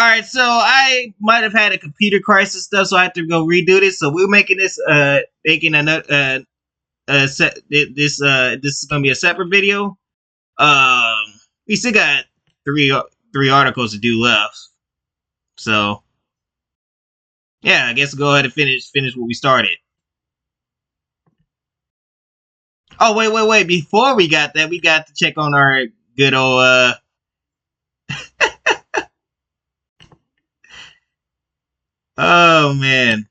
right, so I might have had a computer crisis stuff, so I have to go redo this. So we're making this making another this is gonna be a separate video. Um, we still got three articles to do left. So yeah, I guess go ahead and finish what we started. Oh wait! Before we got that, we got to check on our good old Oh man,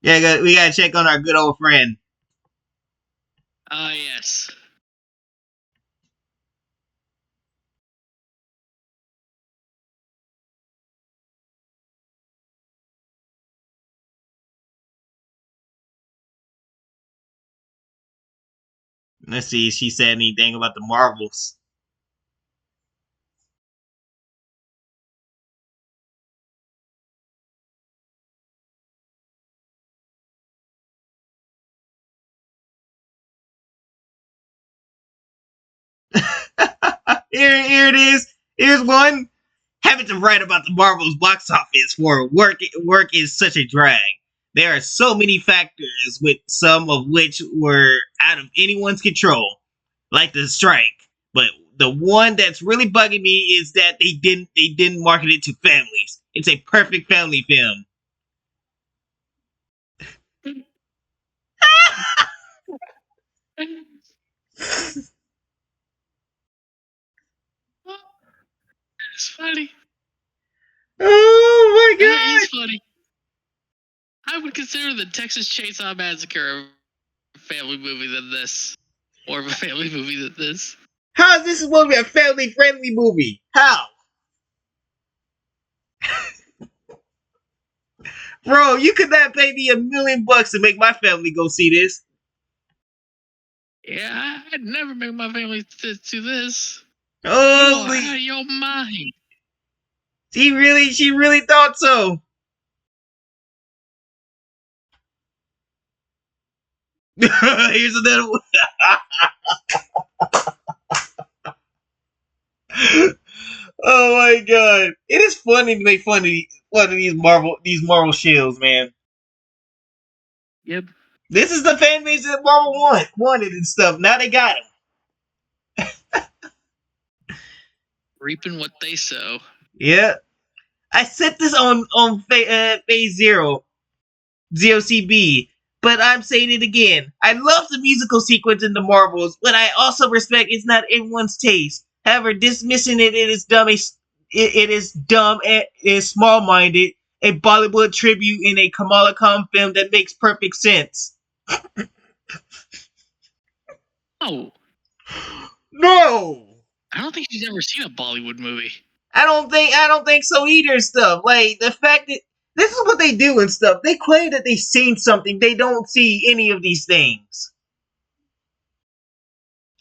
yeah, we gotta check on our good old friend. Yes. Let's see if she said anything about the Marvels. Here it is. Here's one. Having to write about the Marvels box office for work is such a drag. There are so many factors, with some of which were out of anyone's control, like the strike. But the one that's really bugging me is that they didn't market it to families. It's a perfect family film. It's funny. Oh my That is god! funny. I would consider the Texas Chainsaw Massacre a family movie than this. More of a family movie than this. How is this supposed to be a family-friendly movie? How? Bro, you could not pay me $1 million to make my family go see this. Yeah, I'd never make my family to this. You Holy! are out of your mind. She really thought so. Here's another one. Oh my god! It is funny to make fun of these Marvel shills, man. Yep. This is the fan base that Marvel wanted and stuff. Now they got him. Reaping what they sow. Yeah, I said this on Phase Zero, ZOCB, but I'm saying it again. I love the musical sequence in the Marvels, but I also respect it's not everyone's taste. However, dismissing it is dumb. It is dumb and is small-minded. A Bollywood tribute in a Kamala Khan film that makes perfect sense. Oh, No, I don't think she's ever seen a Bollywood movie. I don't think so either. Stuff like the fact that this is what they do and stuff. They claim that they've seen something. They don't see any of these things.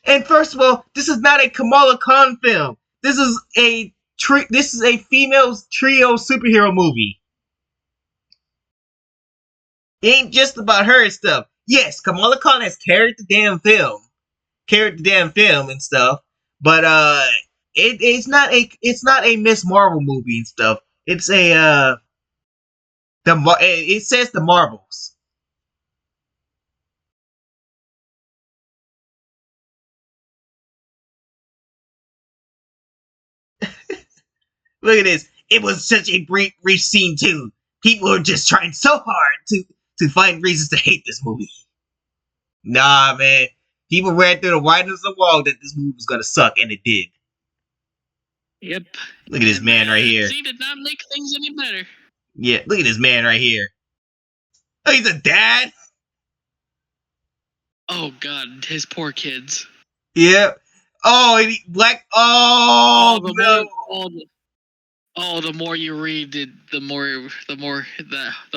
And first of all, this is not a Kamala Khan film. This is a female trio superhero movie. It ain't just about her and stuff. Yes, Kamala Khan has carried the damn film and stuff. But it's not a Miss Marvel movie and stuff. It's a it says the Marvels. Look at this. It was such a brief scene too. People are just trying so hard to find reasons to hate this movie. Nah, man. People read through the writings of the wall that this movie was gonna suck, and it did. Yep. Look at this man right here. He did not make things any better. Yeah, look at this man right here. Oh, he's a dad? Oh god, his poor kids. Yep. Oh, and black. Oh, no. The more you read it, the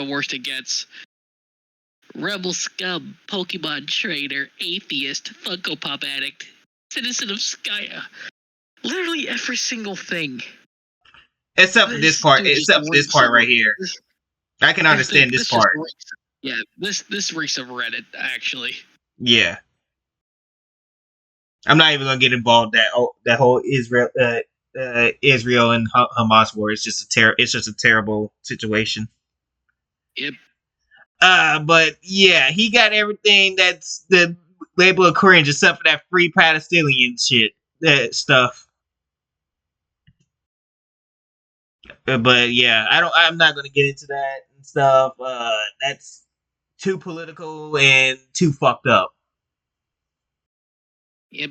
worse it gets. Rebel scum, Pokemon trainer, atheist, Funko Pop addict, citizen of Skya. Literally every single thing. Except for this part. Except for this part right here. I can understand this part. This reeks of Reddit, actually. Yeah. I'm not even gonna get involved that whole Israel and Hamas war. It's just a terrible situation. Yep. But yeah, he got everything that's the label of cringe except for that free Palestinian shit, that stuff. But yeah, I'm not gonna get into that and stuff. That's too political and too fucked up. Yep.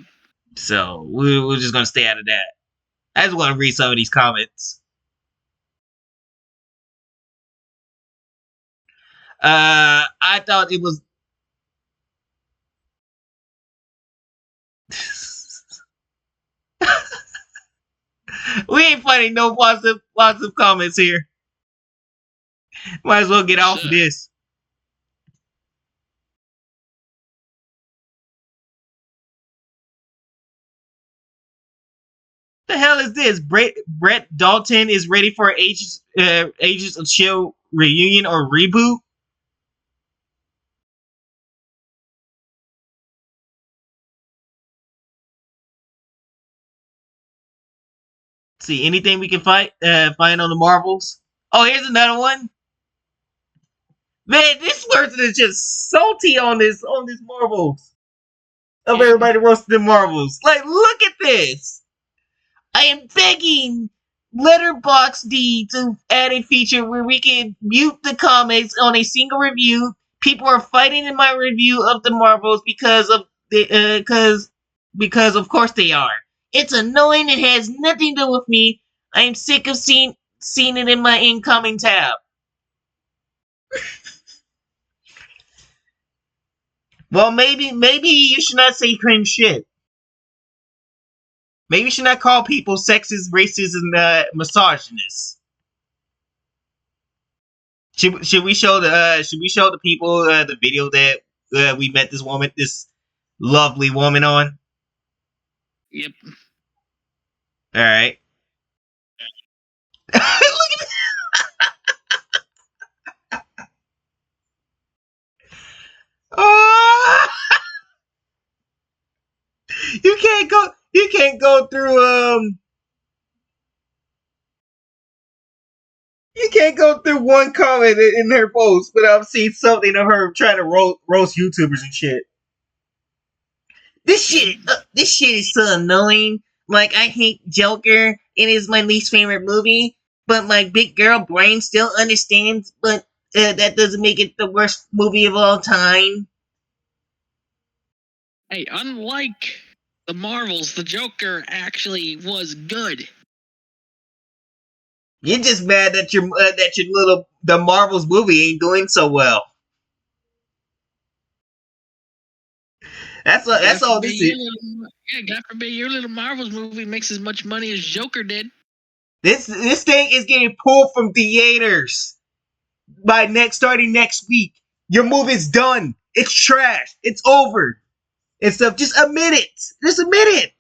So we're just gonna stay out of that. I just want to read some of these comments. I thought it was. We ain't finding no positive comments here. Might as well get off of this. The hell is this? Brett Dalton is ready for Agents of Shill reunion or reboot. See anything we can find on the Marvels. Oh, here's another one. Man, this person is just salty on this Marvels of Yep. everybody roasting the Marvels. Like, look at this. I am begging Letterboxd to add a feature where we can mute the comics on a single review. People are fighting in my review of the Marvels because of course they are. It's annoying. It has nothing to do with me. I am sick of seeing it in my incoming tab. Well, maybe you should not say cringe shit. Maybe you should not call people sexist, racist, and misogynist. Should we show the people the video that we met this lovely woman on? Yep. All right. Look at oh, you can't go through you can't go through one comment in her post without seeing something of her trying to roast YouTubers and shit. Yep. This shit is so annoying. Like, I hate Joker. It is my least favorite movie. But my big girl brain still understands. But that doesn't make it the worst movie of all time. Hey, unlike the Marvels, the Joker actually was good. You're just mad that the Marvels movie ain't doing so well. That's all this is. God forbid your little Marvels movie makes as much money as Joker did. This thing is getting pulled from theaters starting next week. Your movie's done. It's trash. It's over. And stuff. Just admit it. Just admit it.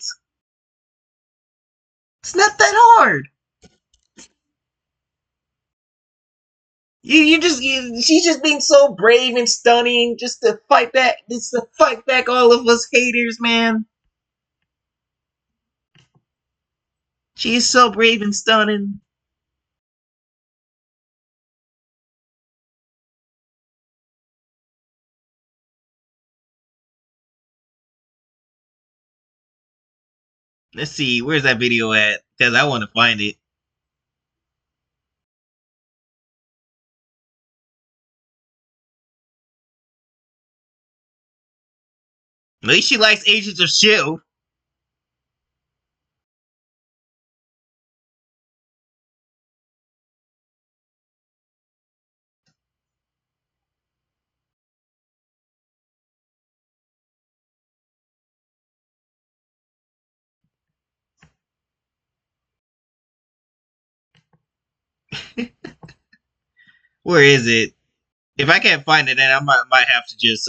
It's not that hard. She's just being so brave and stunning, just to fight back all of us haters, man. She is so brave and stunning. Let's see, where's that video at? Because I want to find it. At least she likes Agents of Shill. Where is it? If I can't find it, then I might have to just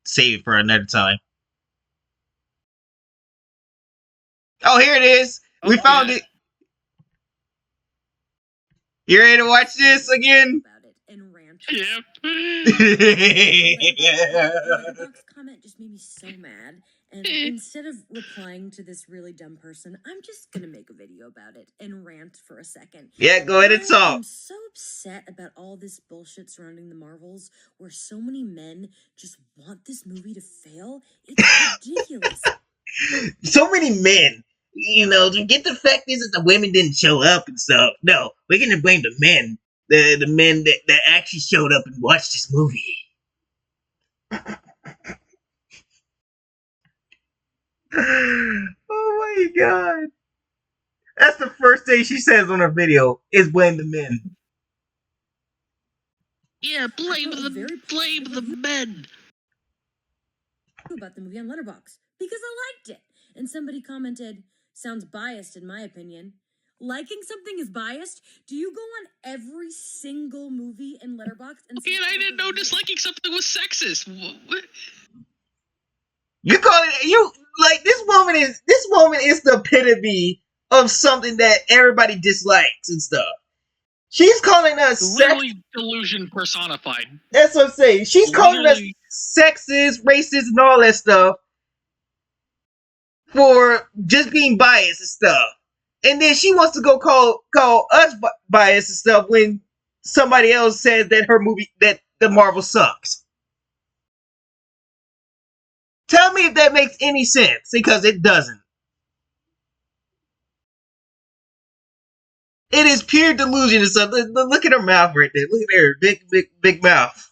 save it for another time. Oh, here it is. We found it. You ready to watch this again? Yep. Letterboxd comment just made me so mad. And instead of replying to this really dumb person, I'm just gonna make a video about it and rant for a second. Yeah, go ahead and talk. I'm so upset about all this bullshit surrounding the Marvels, where so many men just want this movie to fail. It's ridiculous. So many men. You know, to get the fact is that the women didn't show up and stuff. No, we're gonna blame the men. The men that actually showed up and watched this movie. Oh my god. That's the first thing she says on her video is blame the men. Yeah, blame the men. About the movie on Letterboxd because I liked it. And somebody commented, sounds biased in my opinion. Liking something is biased? Do you go on every single movie in Letterboxd and okay, and I didn't know disliking something was sexist. What? You call it you like this woman is the epitome of something that everybody dislikes and stuff. She's calling us literally delusion personified. That's what I'm saying. She's calling us sexist, racist, and all that stuff for just being biased and stuff. And then she wants to go call us biased and stuff when somebody else says that her movie that the Marvel sucks. Tell me if that makes any sense, because it doesn't. It is pure delusion and stuff. Look at her mouth right there. Look at her big mouth.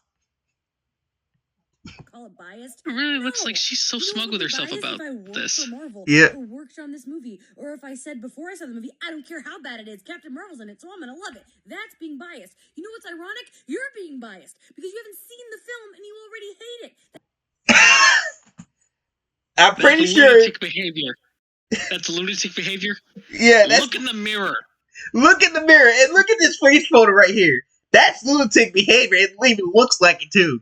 Call it biased. It really looks like she's so smug with herself about this. Yeah. Or worked on this movie, or if I said before I saw the movie, I don't care how bad it is, Captain Marvel's in it, so I'm gonna love it. That's being biased. You know what's ironic? You're being biased because you haven't seen the film and you already hate it. I'm pretty That's sure. Lunatic behavior. That's lunatic behavior. Yeah. Look in the mirror. Look in the mirror and look at this face photo right here. That's lunatic behavior. It even looks like it too.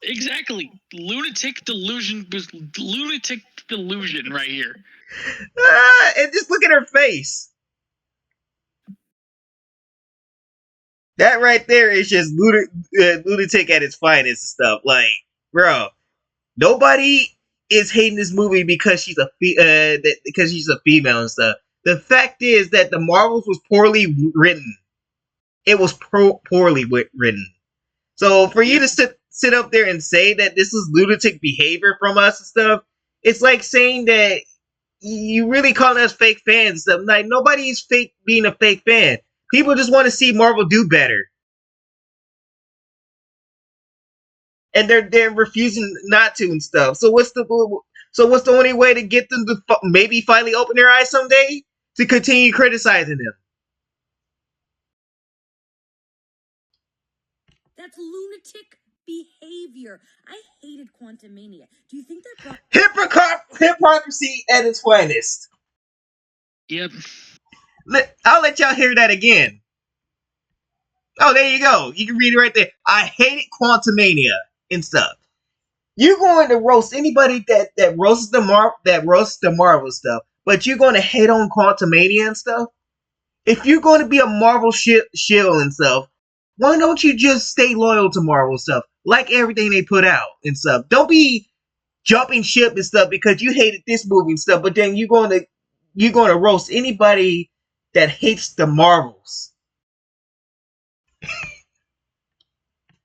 Exactly. Lunatic delusion right here. And just look at her face. That right there is just lunatic at its finest and stuff. Like, bro, nobody is hating this movie because she's a female and stuff. The fact is that the Marvels was poorly written. It was poorly written. So for you to sit up there and say that this is lunatic behavior from us and stuff, it's like saying that you really calling us fake fans and stuff. Like, nobody's fake being a fake fan. People just want to see Marvel do better. And they're refusing not to and stuff. So what's the only way to get them to maybe finally open their eyes someday? To continue criticizing them. That's lunatic behavior. I hated Quantumania. Do you think that hypocrisy at its finest? Yep. I'll let y'all hear that again. Oh, there you go. You can read it right there. I hated Quantumania and stuff. You're going to roast anybody that roasts the Marvel stuff, but you're going to hate on Quantumania and stuff. If you're going to be a Marvel shill and stuff, why don't you just stay loyal to Marvel stuff, like everything they put out and stuff? Don't be jumping ship and stuff because you hated this movie and stuff, but then you're going to roast anybody that hates the Marvels.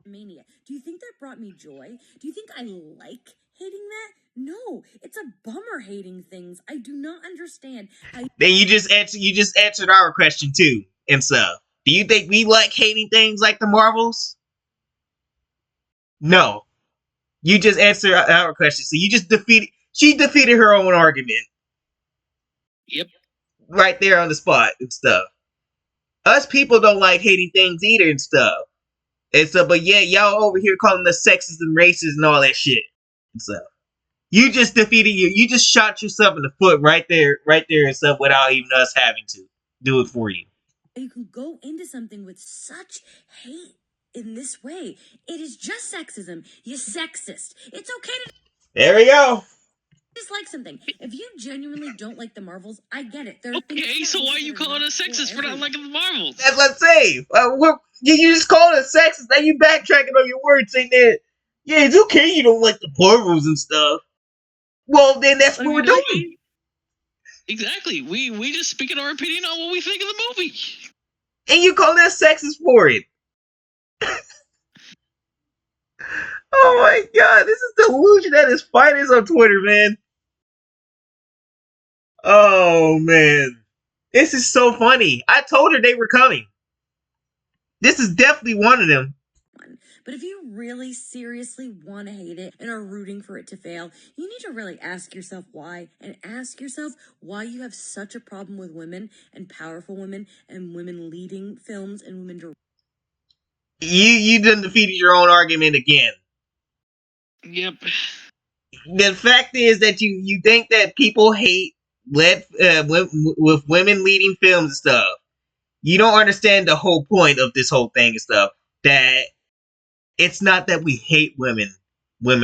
Mania. Do you think that brought me joy? Do you think I like hating that? No, it's a bummer hating things. I do not understand. Then you just answered our question too and stuff. Do you think we like hating things like the Marvels? No. You just answered our question. So you just she defeated her own argument. Yep. Right there on the spot and stuff. Us people don't like hating things either and stuff. And so, but yeah, y'all over here calling us sexist and racist and all that shit and stuff. You just defeated you just shot yourself in the foot right there and stuff without even us having to do it for you. You can go into something with such hate in this way. It is just sexism. You're sexist. It's okay to there we go. dislike something. If you genuinely don't like the Marvels, I get it. There are Okay, so why are you calling us sexist for not liking the Marvels? That's what I'm saying. You just called us sexist. Now you backtracking on your words, saying that, yeah, it's okay you don't like the Marvels and stuff. Well, then that's what we're doing. Exactly. We just speaking our opinion on what we think of the movie. And you call us sexist for it. Oh my god, this is delusion at its finest on Twitter, man. Oh man. This is so funny. I told her they were coming. This is definitely one of them. But if you really seriously want to hate it and are rooting for it to fail, you need to really ask yourself why, and ask yourself why you have such a problem with women and powerful women and women leading films and women directing. You done defeated your own argument again. Yep. The fact is that you think that people hate with women leading films and stuff. You don't understand the whole point of this whole thing and stuff. That it's not that we hate women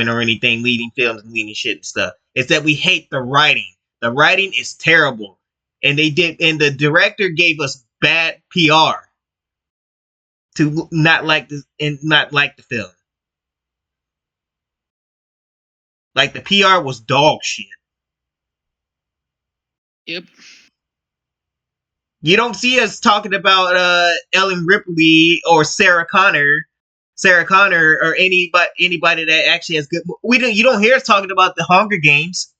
or anything leading films and leading shit and stuff. It's that we hate the writing. The writing is terrible, and the director gave us bad PR to not like this and not like the film. Like the PR was dog shit. Yep. You don't see us talking about Ellen Ripley or Sarah Connor, or anybody that actually has good. You don't hear us talking about the Hunger Games.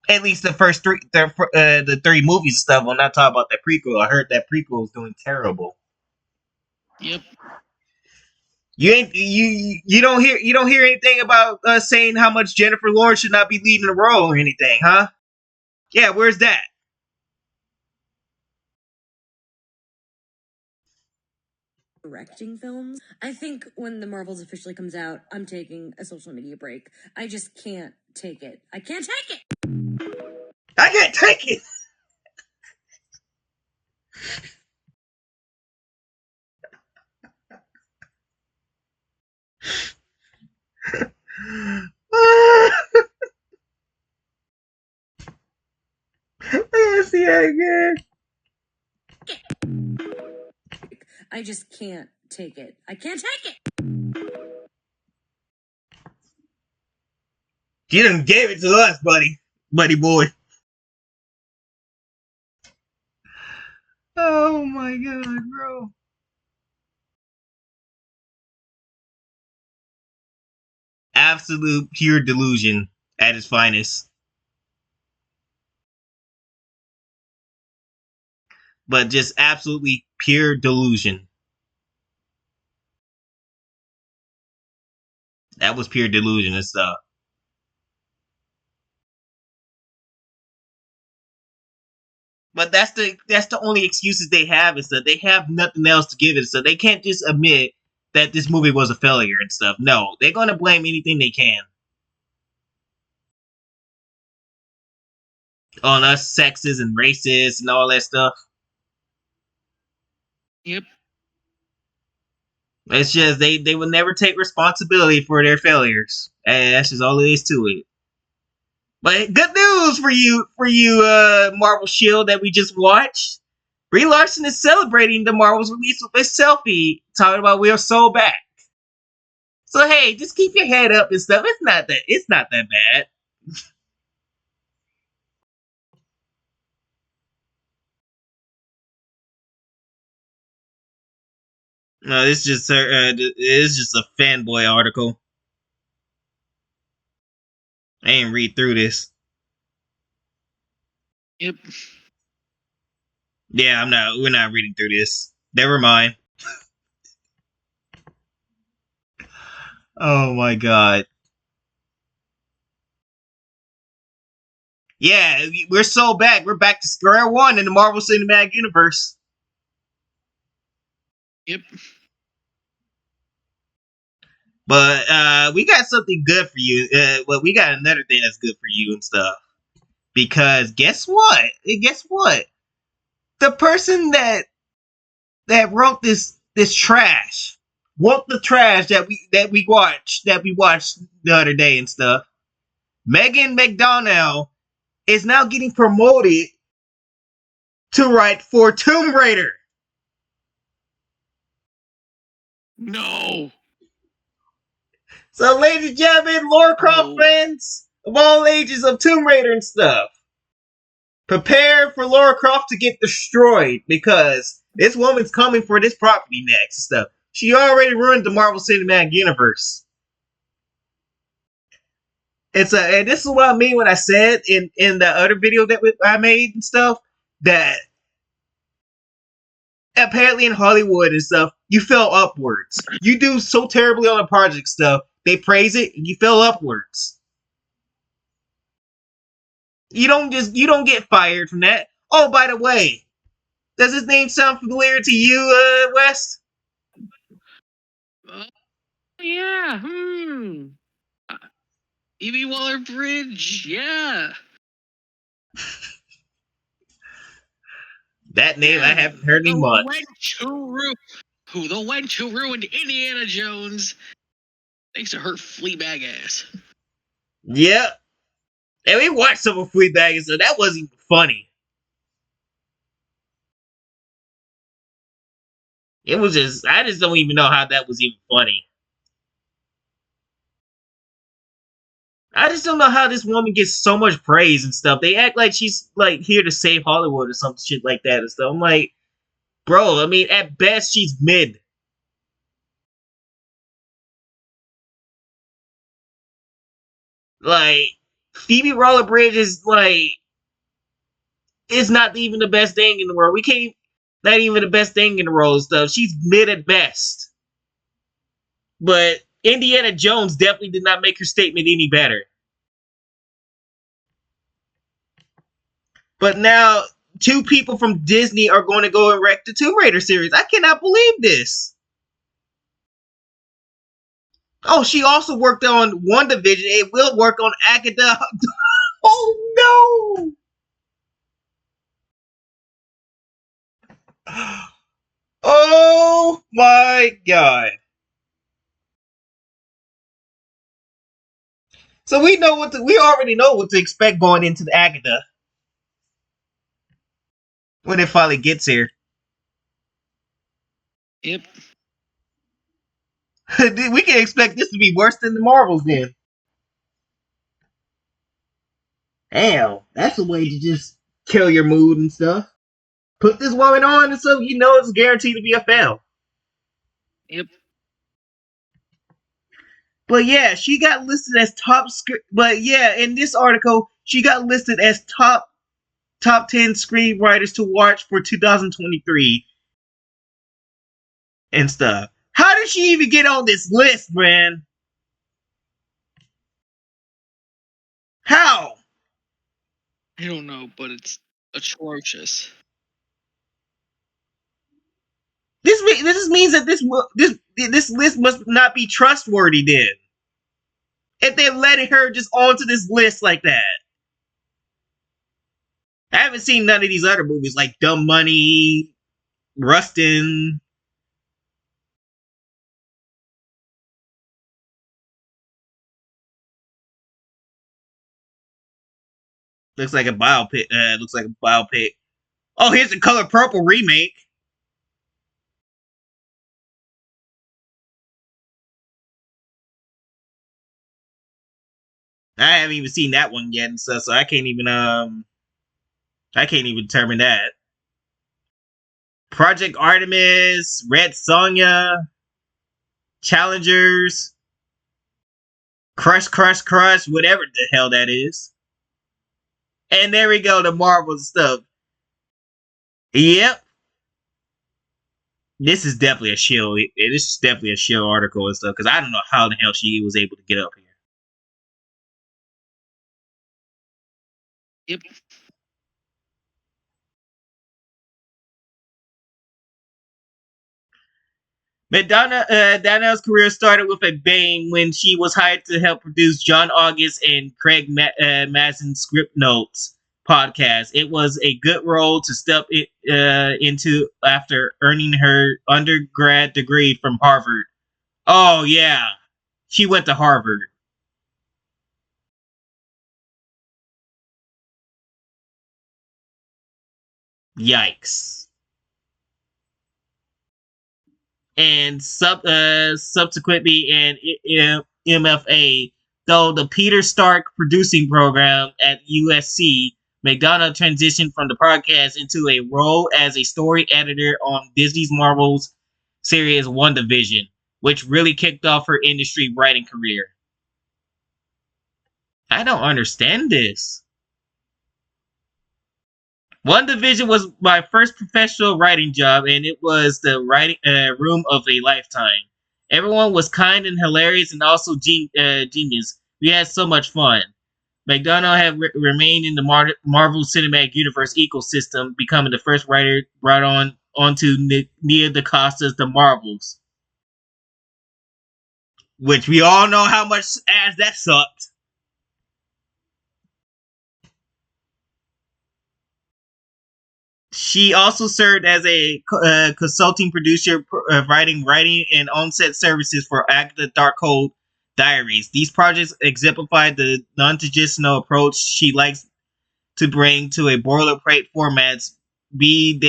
At least the first the three movies and stuff. I'm not talking about that prequel. I heard that prequel is doing terrible. Yep. You don't hear anything about us saying how much Jennifer Lawrence should not be leading the role or anything, huh? Yeah, where's that? Directing films. I think when the Marvels officially comes out, I'm taking a social media break. I just can't take it. I can't take it! I can't take it! Let's see that again. I just can't take it. I can't take it! You done gave it to us, buddy boy. Oh my god, bro. Absolute pure delusion at its finest. But just absolutely pure delusion. That was pure delusion and stuff. But that's the only excuses they have is that they have nothing else to give it, so they can't just admit that this movie was a failure and stuff. No, they're gonna blame anything they can on us sexist and racist and all that stuff. Yep. It's just they will never take responsibility for their failures. And that's just all there is to it. But good news for you, Marvel Shill that we just watched. Brie Larson is celebrating the Marvel's release with a selfie, talking about we're so back. So hey, just keep your head up and stuff. It's not that bad. No, it's just it's just a fanboy article. I ain't read through this. Yep. Yeah, we're not reading through this. Never mind. Oh my god. Yeah, we're so back. We're back to square one in the Marvel Cinematic Universe. Yep. But we got something good for you. Well, we got another thing that's good for you and stuff. Because guess what? The person that wrote this trash, wrote the trash that we watched the other day and stuff. Megan McDonnell is now getting promoted to write for Tomb Raider. No. So, ladies and gentlemen, Lara Croft Oh. fans of all ages of Tomb Raider and stuff, prepare for Lara Croft to get destroyed because this woman's coming for this property next and stuff. She already ruined the Marvel Cinematic Universe. And this is what I mean when I said in the other video that I made and stuff that apparently in Hollywood and stuff you fell upwards. You do so terribly on a project stuff, they praise it, and you fell upwards. You don't get fired from that. Oh, by the way, does his name sound familiar to you, West? Yeah. Evie Waller-Bridge. Yeah. That name I haven't heard in months. The wench who ruined Indiana Jones, thanks to her Fleabag ass. Yeah. And we watched some of Fleabag, so that wasn't even funny. It was I just don't even know how that was even funny. I just don't know how this woman gets so much praise and stuff. They act like she's like here to save Hollywood or some shit like that and stuff. I'm like, bro, I mean, at best she's mid. Like, Phoebe Waller-Bridge is not even the best thing in the world. We can't, not even the best thing in the world and stuff. She's mid at best. But Indiana Jones definitely did not make her statement any better. But now, two people from Disney are going to go and wreck the Tomb Raider series. I cannot believe this. Oh, she also worked on WandaVision. It will work on Agatha. Oh, no. Oh, my God. So we already know what to expect going into the Agatha. When it finally gets here. Yep. We can expect this to be worse than the Marvels then. Damn, that's a way to just kill your mood and stuff. Put this woman on and so you know it's guaranteed to be a fail. Yep. But yeah, she got listed as but yeah, in this article, she got listed as top 10 screenwriters to watch for 2023 and stuff. How did she even get on this list, man? How? I don't know, but it's atrocious. This means that this list must not be trustworthy then. If they're letting her just onto this list like that. I haven't seen none of these other movies like Dumb Money, Rustin. Looks like a biopic. Oh, here's the Color Purple remake. I haven't even seen that one yet and stuff, so I can't even determine that. Project Artemis, Red Sonja, Challengers, Crush, whatever the hell that is. And there we go, the Marvel stuff. Yep. This is definitely a Shill. This is definitely a Shill article and stuff, because I don't know how the hell she was able to get up here. Yep. Donnell's career started with a bang when she was hired to help produce John August and Craig Mazin's Script Notes podcast. It was a good role to step into after earning her undergrad degree from Harvard. Oh, yeah. She went to Harvard. Yikes. And subsequently in MFA, though the Peter Stark producing program at USC, McDonough transitioned from the podcast into a role as a story editor on Disney's Marvel's series WandaVision, which really kicked off her industry writing career. I don't understand this. WandaVision was my first professional writing job, and it was the writing room of a lifetime. Everyone was kind and hilarious, and also genius. We had so much fun. McDonough had remained in the Marvel Cinematic Universe ecosystem, becoming the first writer brought onto Nia DaCosta's The Marvels, which we all know how much ass that sucked. She also served as a consulting producer, providing writing and on-set services for Agatha Darkhold Diaries. These projects exemplify the non-traditional approach she likes to bring to a boilerplate formats, be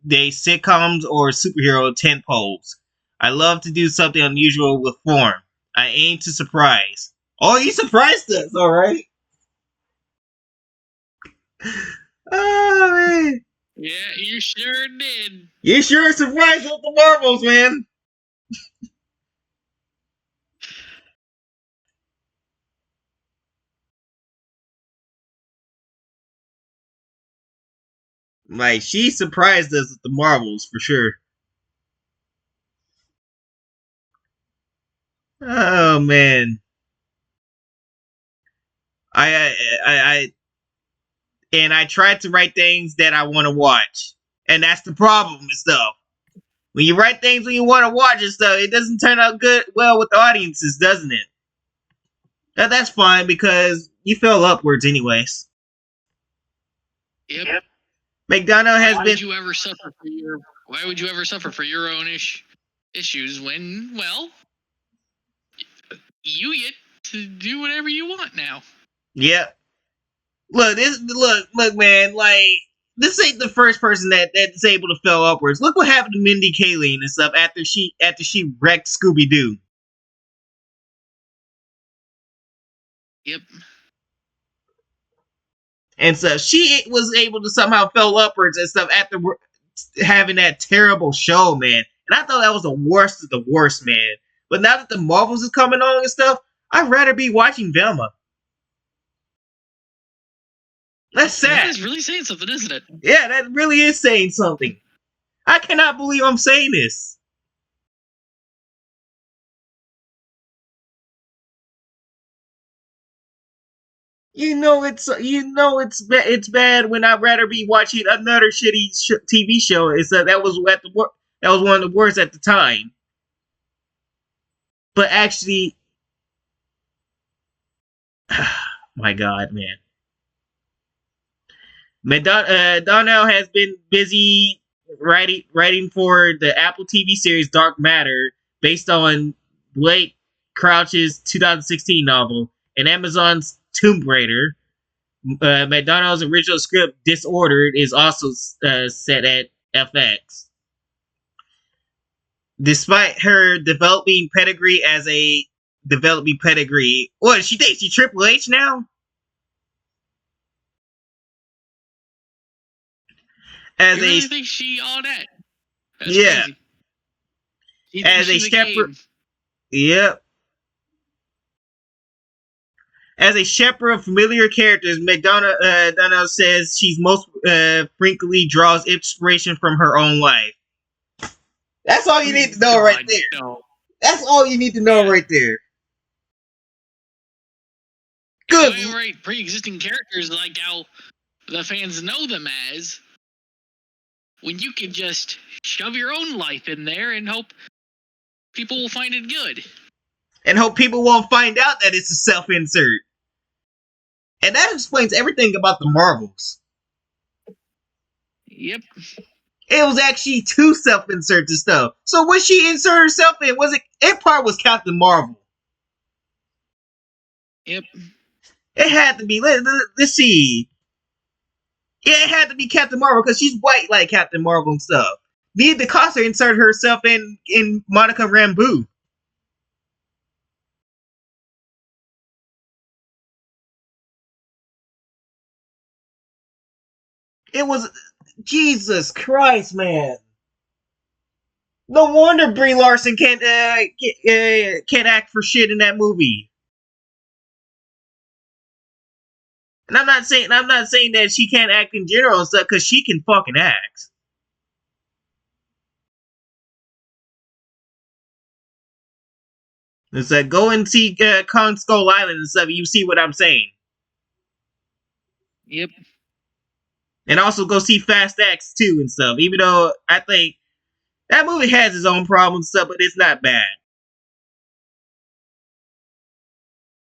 they sitcoms or superhero tentpoles. I love to do something unusual with form. I aim to surprise. Oh, you surprised us, all right. Oh man. Yeah, you sure did. You sure surprised with the Marvels, man. Like, she surprised us with the Marvels for sure. Oh man. I and I tried to write things that I want to watch. And that's the problem and stuff. When you write things when you want to watch and stuff, it doesn't turn out well with the audiences, doesn't it? That's fine because you fell upwards anyways. Yep. McDonough has Why been would you ever suffer for your Why would you ever suffer for your own issues when, well, you get to do whatever you want now? Yep. Look, man, like, this ain't the first person that's able to fell upwards. Look what happened to Mindy Kaling and stuff after she wrecked Scooby Doo. Yep. And so she was able to somehow fell upwards and stuff after having that terrible show, man. And I thought that was the worst of the worst, man. But now that the Marvels is coming on and stuff, I'd rather be watching Velma. That's sad. That is really saying something, isn't it? Yeah, that really is saying something. I cannot believe I'm saying this. It's bad when I'd rather be watching another shitty TV show. That was one of the worst at the time. But actually, my God, man. Donnell has been busy writing for the Apple TV series Dark Matter, based on Blake Crouch's 2016 novel, and Amazon's Tomb Raider. McDonald's original script, Disordered, is also set at FX. Despite her developing pedigree, what, she thinks she's Triple H now? You really think she all that? That's crazy. As a shepherd. Yep. As a shepherd of familiar characters, McDonough says she's most frequently draws inspiration from her own life. That's all you need to know right there. No. That's all you need to know right there. Good. If I write pre-existing characters like how the fans know them as, when you can just shove your own life in there and hope people will find it good. And hope people won't find out that it's a self-insert. And that explains everything about the Marvels. Yep. It was actually two self-inserts and stuff. So when she inserted herself in, it part was Captain Marvel. Yep. It had to be. Let's see. It had to be Captain Marvel because she's white like Captain Marvel and stuff. Nia DaCosta inserted herself in Monica Rambeau. It was Jesus Christ, man. No wonder Brie Larson can't act for shit in that movie. And I'm not saying that she can't act in general and stuff because she can fucking act. It's like go and see Kong Skull Island and stuff. You see what I'm saying. Yep. And also go see Fast X 2 and stuff. Even though I think that movie has its own problems and stuff, but it's not bad.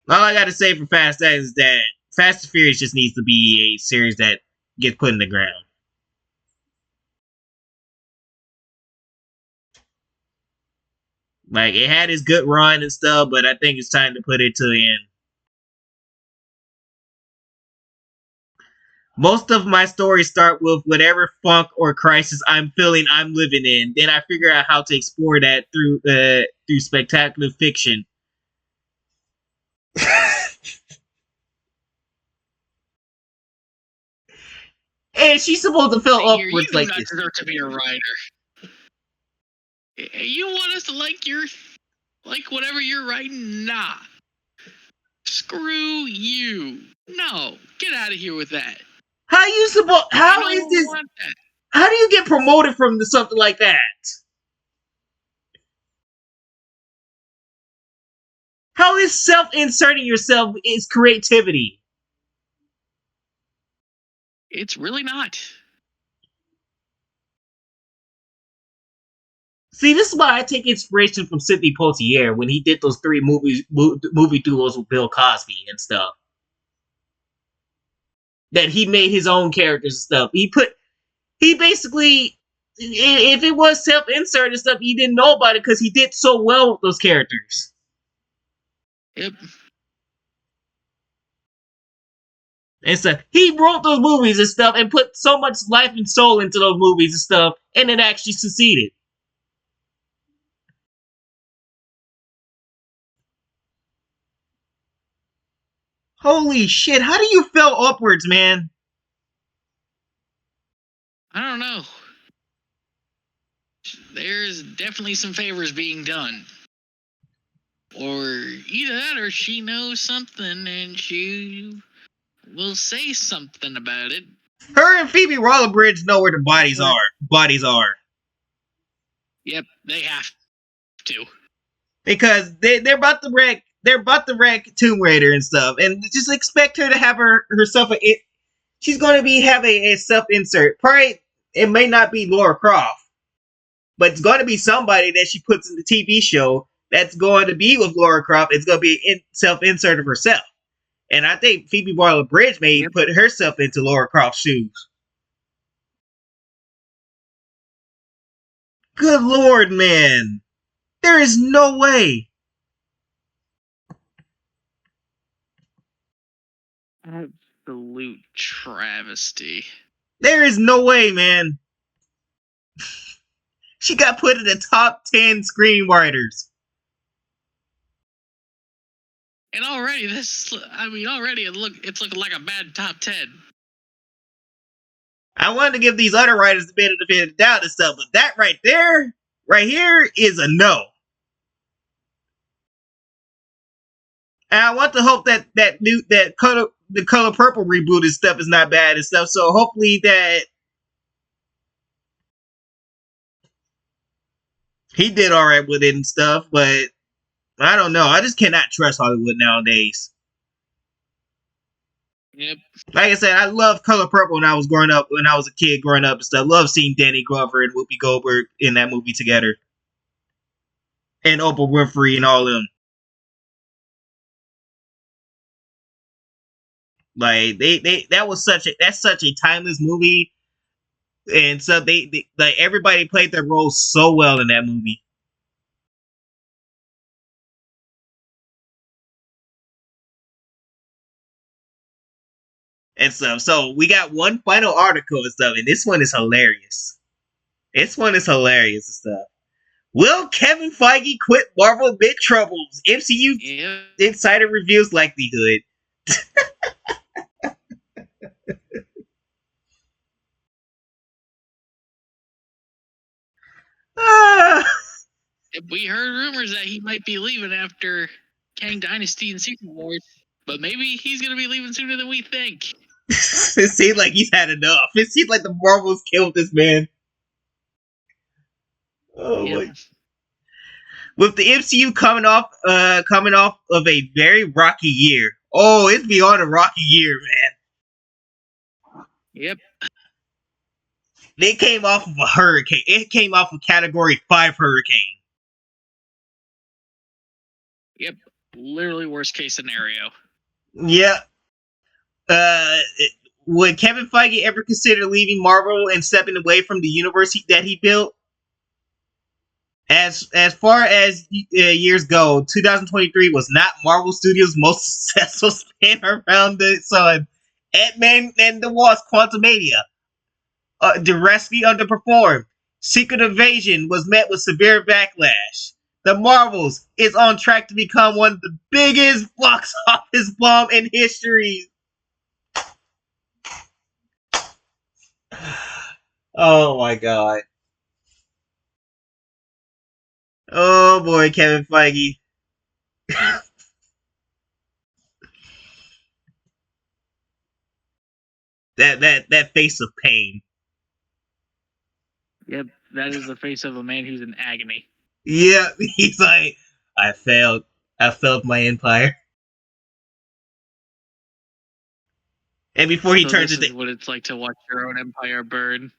All I gotta say for Fast X is that Fast and Furious just needs to be a series that gets put in the ground. Like it had its good run and stuff, but I think it's time to put it to the end. Most of my stories start with whatever funk or crisis I'm feeling I'm living in. Then I figure out how to explore that through spectacular fiction. And she's supposed to feel Here, you upwards do like not this. deserve to be a writer. You want us to like whatever you're writing? Nah. Screw you. No, get out of here with that. How you supposed? I How is don't this? want that. How do you get promoted from something like that? How is self-inserting yourself is creativity? It's really not. See, this is why I take inspiration from Sidney Poitier when he did those three movie duos with Bill Cosby and stuff. That he made his own characters and stuff. He basically, if it was self-insert and stuff, he didn't know about it because he did so well with those characters. Yep. And so he wrote those movies and stuff and put so much life and soul into those movies and stuff, and it actually succeeded. Holy shit, how do you feel upwards, man? I don't know. There's definitely some favors being done. Or either that or she knows something and she will say something about it. Her and Phoebe Waller-Bridge know where the bodies are. Yep, they have to. Because they're about to wreck Tomb Raider and stuff. And just expect her to have herself she's gonna have a self insert. Probably it may not be Lara Croft, but it's gonna be somebody that she puts in the TV show that's going to be with Lara Croft. It's gonna be self insert of herself. And I think Phoebe Waller-Bridge may put herself into Lara Croft's shoes. Good lord, man. There is no way. Absolute travesty. There is no way, man. She got put in the top 10 screenwriters. And already it's looking like a bad top 10. I wanted to give these other writers the benefit of the doubt and stuff, but that right here, is a no. And I want to hope that the Color Purple reboot and stuff is not bad and stuff. So hopefully that he did all right with it and stuff. But I don't know. I just cannot trust Hollywood nowadays. Yep. Like I said, I loved Color Purple when I was growing up, when I was a kid growing up and stuff. Love seeing Danny Glover and Whoopi Goldberg in that movie together, and Oprah Winfrey and all them. Like that's such a timeless movie, and so they like everybody played their roles so well in that movie. and stuff. So we got one final article and stuff, and this one is hilarious. This one is hilarious and stuff. Will Kevin Feige quit Marvel amid troubles? MCU Yep. insider reveals likelihood. Ah. We heard rumors that he might be leaving after Kang Dynasty and Secret Wars, but maybe he's gonna be leaving sooner than we think. It seems like he's had enough. It seems like the Marvels killed this man. Oh Yep. my! With the MCU coming off of a very rocky year. Oh, it's beyond a rocky year, man. Yep. They came off of a hurricane. It came off of Category 5 hurricane. Yep. Literally worst case scenario. Yeah. Would Kevin Feige ever consider leaving Marvel and stepping away from the universe that he built? As far as years go, 2023 was not Marvel Studios' most successful spin around the sun. Ant-Man and the Wasp: Quantumania directly underperformed. Secret Invasion was met with severe backlash. The Marvels is on track to become one of the biggest box office bomb in history. Oh my god. Oh boy, Kevin Feige. that face of pain. Yep. That is the face of a man who's in agony. Yeah, he's like, I failed. I failed my empire. And before he So turns this is into, what it's like to watch your own empire burn.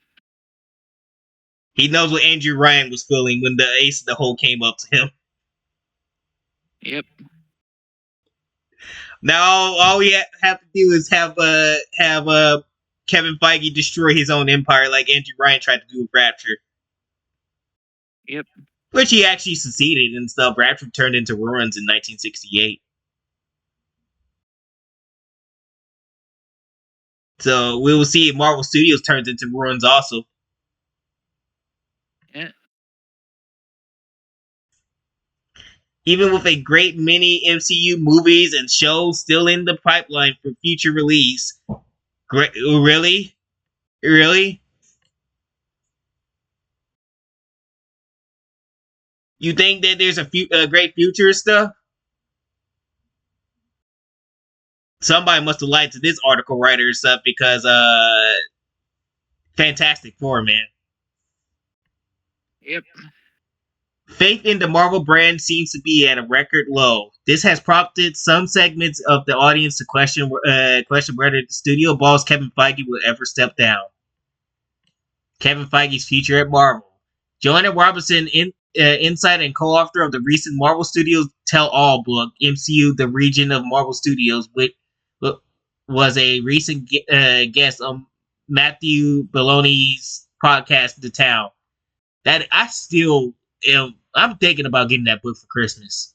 he knows what Andrew Ryan was feeling when the Ace of the Hole came up to him. Yep. Now all we have to do is have Kevin Feige destroy his own empire like Andrew Ryan tried to do with Rapture. Yep. Which he actually succeeded and stuff. Rapture turned into ruins in 1968. So we will see if Marvel Studios turns into ruins also. Yeah. Even with a great many MCU movies and shows still in the pipeline for future release. Really? Really? You think that there's a great future stuff? Somebody must have lied to this article writer or stuff because Fantastic Four, man. Yep. Faith in the Marvel brand seems to be at a record low. This has prompted some segments of the audience to question whether the studio boss Kevin Feige will ever step down. Kevin Feige's future at Marvel. Joanna Robinson, insider and co-author of the recent Marvel Studios Tell All book, MCU: The Region of Marvel Studios, which was a recent guest on Matthew Belloni's podcast, The Town. That I still am. I'm thinking about getting that book for Christmas.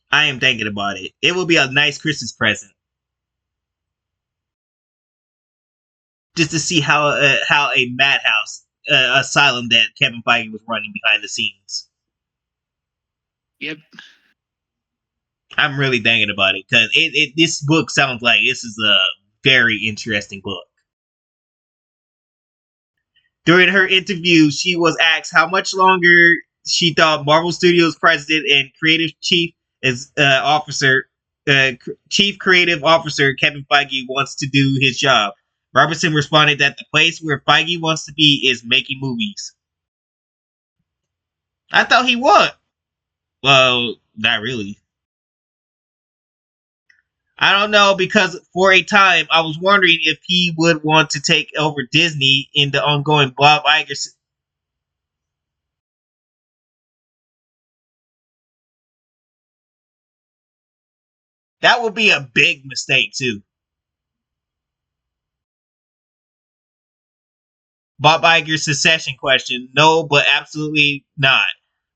I am thinking about it. It will be a nice Christmas present. Just to see how a madhouse asylum that Kevin Feige was running behind the scenes. Yep. I'm really thinking about it because this book sounds like this is a very interesting book. During her interview, she was asked how much longer she thought Marvel Studios president and chief creative officer Kevin Feige wants to do his job. Robertson responded that the place where Feige wants to be is making movies. I thought he would. Well, not really. I don't know, because for a time I was wondering if he would want to take over Disney in the ongoing Bob Iger. That would be a big mistake too. Bob Iger's succession question. No, but absolutely not.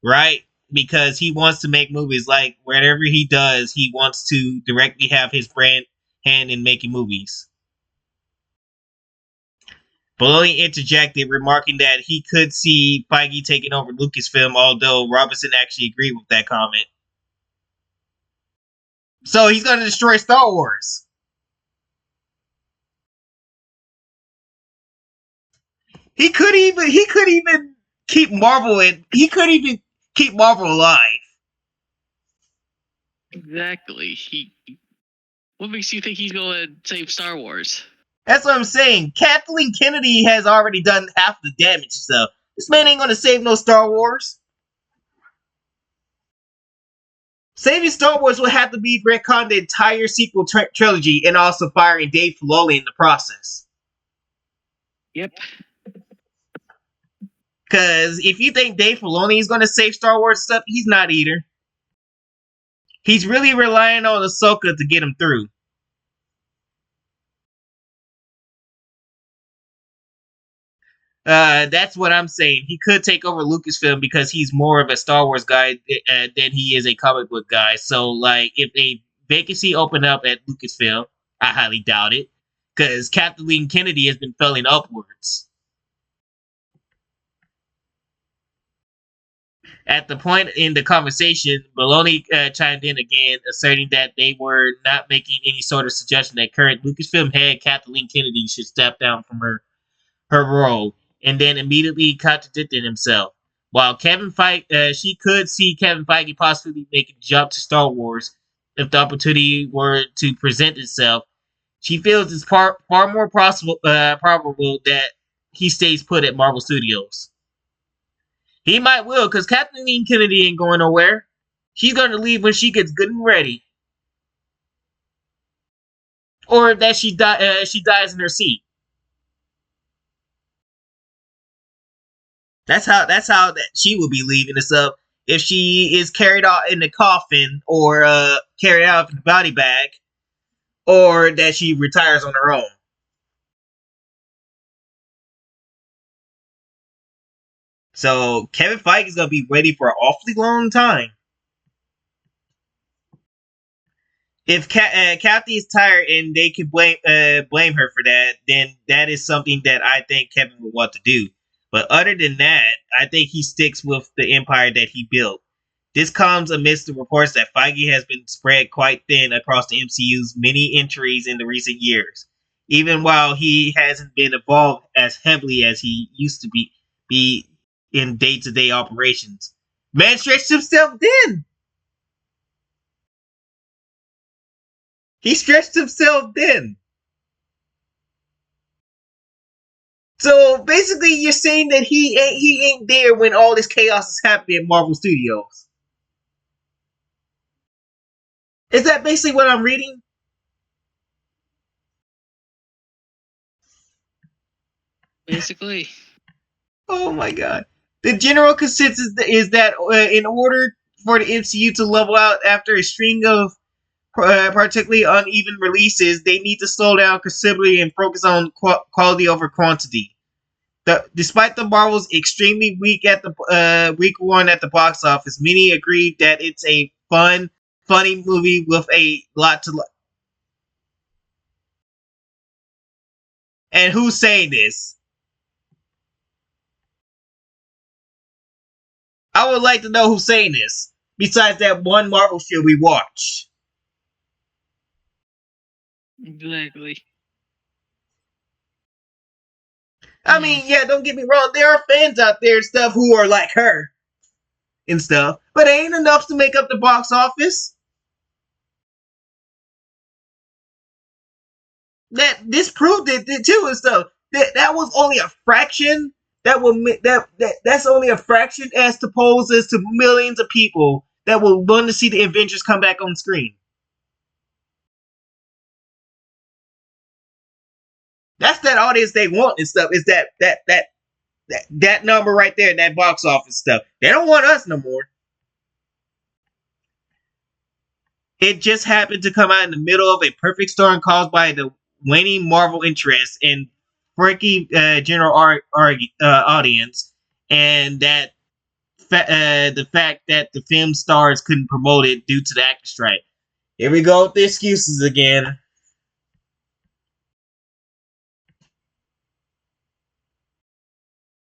Right? because he wants to make movies. Like whatever he does, he wants to directly have his brand hand in making movies. Bologna interjected, remarking that he could see Feige taking over Lucasfilm, although Robinson actually agreed with that comment. So he's going to destroy Star Wars. He could even keep Marvel and he could even keep Marvel alive. Exactly. What makes you think he's going to save Star Wars? That's what I'm saying. Kathleen Kennedy has already done half the damage, so this man ain't going to save no Star Wars. Saving Star Wars will have to be retcon the entire sequel trilogy and also firing Dave Filoni in the process. Yep. Because if you think Dave Filoni is going to save Star Wars stuff, he's not either. He's really relying on Ahsoka to get him through. That's what I'm saying. He could take over Lucasfilm because he's more of a Star Wars guy than he is a comic book guy. So, like, if a vacancy opened up at Lucasfilm, I highly doubt it, because Kathleen Kennedy has been falling upwards. At the point in the conversation, Maloney chimed in again, asserting that they were not making any sort of suggestion that current Lucasfilm head Kathleen Kennedy should step down from her role, and then immediately contradicted himself. While Kevin Feige, she could see Kevin Feige possibly making a jump to Star Wars if the opportunity were to present itself. She feels it's far more probable that he stays put at Marvel Studios. He might will, because Kathleen Kennedy ain't going nowhere. She's going to leave when she gets good and ready, or that she dies in her seat. That's how that she will be leaving us up if she is carried out in the coffin or carried out in the body bag, or that she retires on her own. So Kevin Feige is gonna be waiting for an awfully long time. If Kathy is tired and they can blame her for that, then that is something that I think Kevin would want to do. But other than that, I think he sticks with the empire that he built. This comes amidst the reports that Feige has been spread quite thin across the MCU's many entries in the recent years, even while he hasn't been involved as heavily as he used to be in day-to-day operations. Man stretched himself thin. He stretched himself thin. So basically, you're saying that he ain't there when all this chaos is happening at Marvel Studios. Is that basically what I'm reading? Basically. Oh my god. The general consensus is that in order for the MCU to level out after a string of particularly uneven releases, they need to slow down considerably and focus on quality over quantity. Despite the Marvel's extremely weak at the week one at the box office, many agreed that it's a funny movie with a lot to like. And who's saying this? I would like to know who's saying this. Besides that one Marvel show we watch. Exactly. I mean, yeah, don't get me wrong. There are fans out there and stuff who are like her and stuff, but it ain't enough to make up the box office. That disproved it too and stuff. That was only a fraction. That's only a fraction as opposed as to millions of people that will want to see the Avengers come back on screen. That's that audience they want and stuff. Is that number right there, that box office stuff. They don't want us no more. It just happened to come out in the middle of a perfect storm caused by the waning Marvel interest and freaky general audience, and that the fact that the film stars couldn't promote it due to the actor strike. Here we go with the excuses again.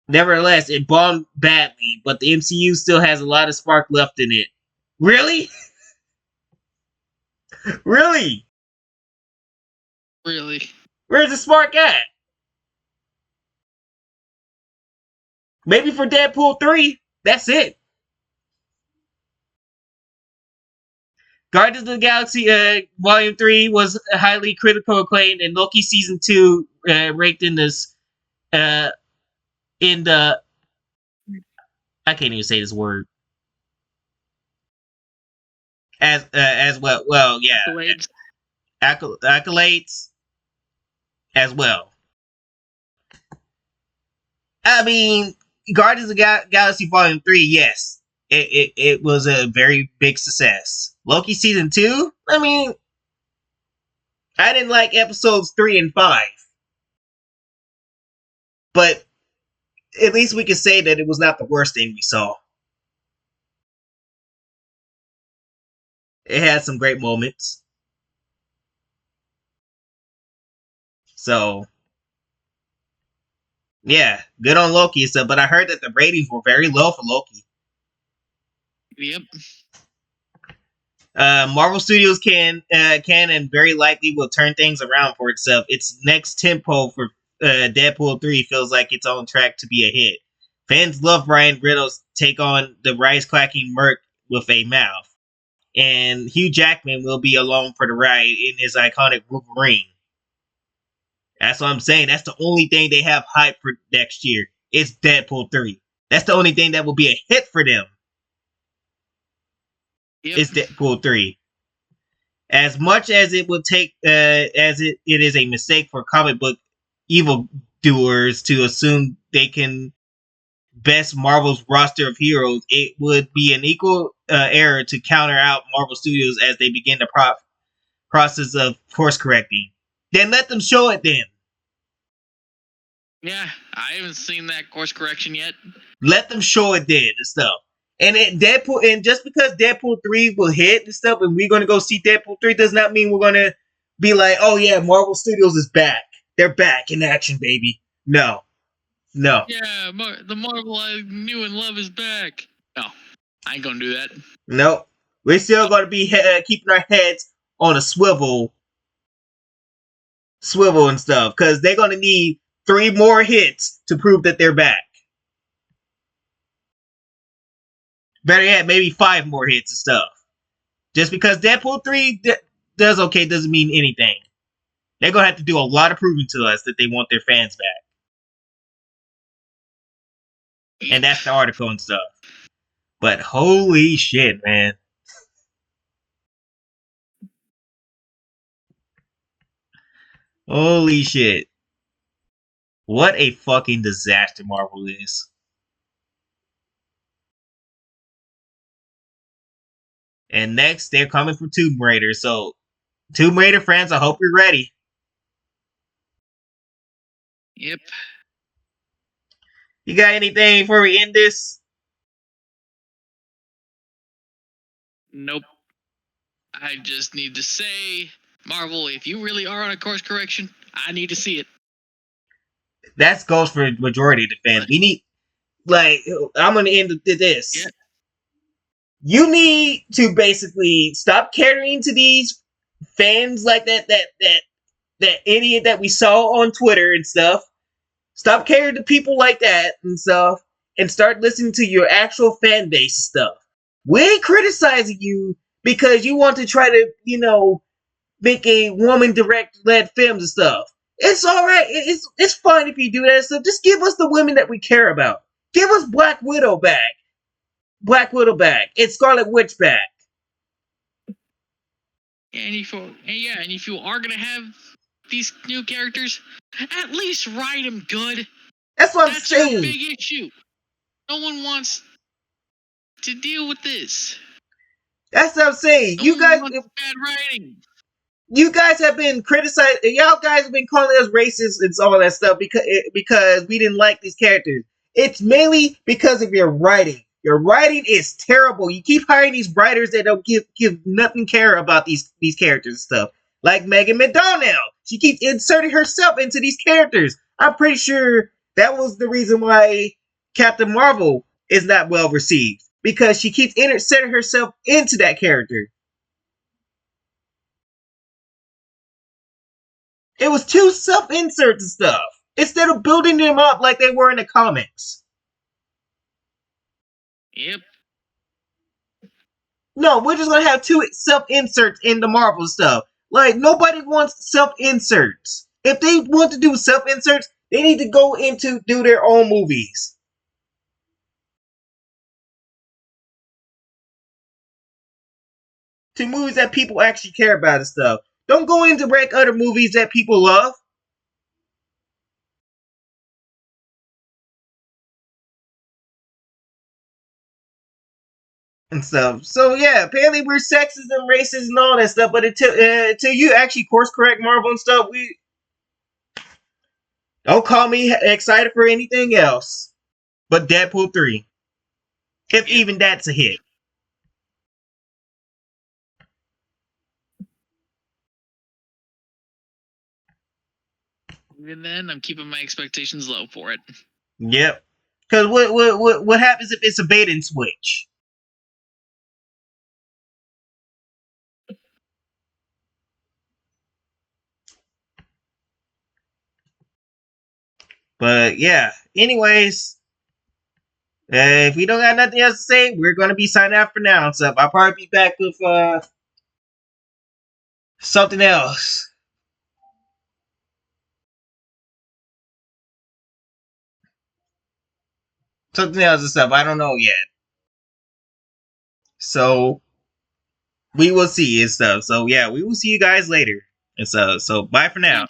Nevertheless, it bombed badly, but the MCU still has a lot of spark left in it. Really? Really? Really? Where's the spark at? Maybe for Deadpool 3. That's it. Guardians of the Galaxy Volume 3 was highly critical acclaimed, and Loki Season 2 ranked in this in the I can't even say this word as well. Well, yeah, Accolades? accolades as well. I mean, Guardians of Galaxy Volume 3, yes, it was a very big success. Loki Season 2, I mean, I didn't like episodes 3 and 5, but at least we can say that it was not the worst thing we saw. It had some great moments. So, yeah, good on Loki and stuff, but I heard that the ratings were very low for Loki. Yep. Marvel Studios can and very likely will turn things around for itself. Its next tempo for Deadpool 3 feels like it's on track to be a hit. Fans love Ryan Reynolds' take on the rise-clacking Merc with a mouth. And Hugh Jackman will be along for the ride in his iconic Wolverine. That's what I'm saying. That's the only thing they have hype for next year. It's Deadpool 3. That's the only thing that will be a hit for them. Yep. It's Deadpool 3. As much as it would take, as it is a mistake for comic book evildoers to assume they can best Marvel's roster of heroes, it would be an equal error to counter out Marvel Studios as they begin the process of course correcting. Then let them show it then. Yeah, I haven't seen that course correction yet. Let them show it then and stuff. And Deadpool, and just because Deadpool 3 will hit and stuff, and we're gonna go see Deadpool 3 does not mean we're gonna be like, oh yeah, Marvel Studios is back. They're back in action, baby. No. No. Yeah, the Marvel I knew and love is back. No, I ain't gonna do that. Nope. We're still gonna be keeping our heads on a swivel and stuff, because they're gonna need 3 more hits to prove that they're back. Better yet, maybe 5 more hits and stuff. Just because Deadpool 3 does okay doesn't mean anything. They're going to have to do a lot of proving to us that they want their fans back. And that's the article and stuff. But holy shit, man. Holy shit. What a fucking disaster Marvel is. And next, they're coming for Tomb Raider. So, Tomb Raider fans, I hope you're ready. Yep. You got anything before we end this? Nope. I just need to say, Marvel, if you really are on a course correction, I need to see it. That goes for the majority of the fans. We need, like, I'm going to end with this. Yeah. You need to basically stop catering to these fans like that idiot that we saw on Twitter and stuff. Stop catering to people like that and stuff, and start listening to your actual fan base and stuff. We ain't criticizing you because you want to try to, make a woman led films and stuff. It's alright. It's fine if you do that stuff. Just give us the women that we care about. Give us Black Widow back. And Scarlet Witch back. And if you are gonna have these new characters, at least write them good. That's what I'm That's saying. our big issue. No one wants to deal with this. That's what I'm saying. No one wants bad writing. You guys have been criticized. Y'all guys have been calling us racist and all that stuff because we didn't like these characters. It's mainly because of your writing. Your writing is terrible. You keep hiring these writers that don't give nothing care about these characters and stuff. Like Megan McDonnell. She keeps inserting herself into these characters. I'm pretty sure that was the reason why Captain Marvel is not well received. Because she keeps inserting herself into that character. It was too self-inserts and stuff. Instead of building them up like they were in the comics. Yep. No, we're just gonna have two self-inserts in the Marvel stuff. Like, nobody wants self-inserts. If they want to do self-inserts, they need to go into do their own movies. To movies that people actually care about and stuff. Don't go in to rank other movies that people love. And stuff. So yeah, apparently we're sexist and racist and all that stuff, but until you actually course correct Marvel and stuff, we don't call me excited for anything else but Deadpool 3. If even that's a hit. Even then, I'm keeping my expectations low for it. Yep. Because what happens if it's a bait and switch? But yeah. Anyways, if we don't got nothing else to say, we're gonna be signing out for now. So I'll probably be back with something else. Something else and stuff. I don't know yet. So we will see and stuff. So yeah, we will see you guys later. And so bye for now.